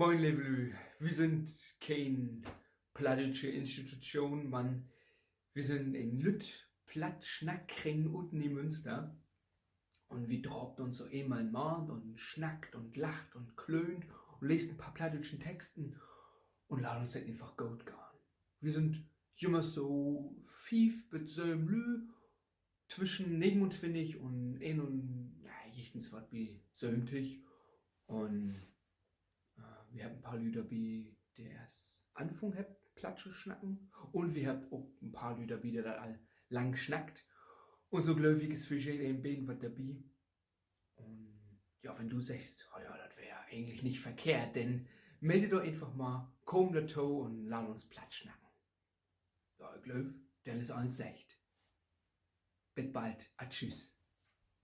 Moin Levelü, wir sind kein plattdeutsche Institution, Mann. Wir sind in Lütt, platt, Schnackring unten in Münster. Und wir drobt uns so einmal mal und schnackt und lacht und klönt und lest ein paar plattdeutschen Texten und laden uns dann einfach gut gehen. Wir sind immer so 5 bis 7 Lü zwischen 29 und 1 und, ja, jichtens was wie 70. Und wir haben ein paar Lüder dabei, die erst Anfang hat, Platsche schnacken. Und wir haben auch ein paar Lüder dabei, die da all lang schnackt. Und so gläubig ist für jeden Bein was dabei. Und ja, wenn du sagst, oh ja, das wäre eigentlich nicht verkehrt, dann melde doch einfach mal, komm dazu und lass uns Platz schnacken. Ja, ich glaube, der ist alles echt. Bis bald. Tschüss.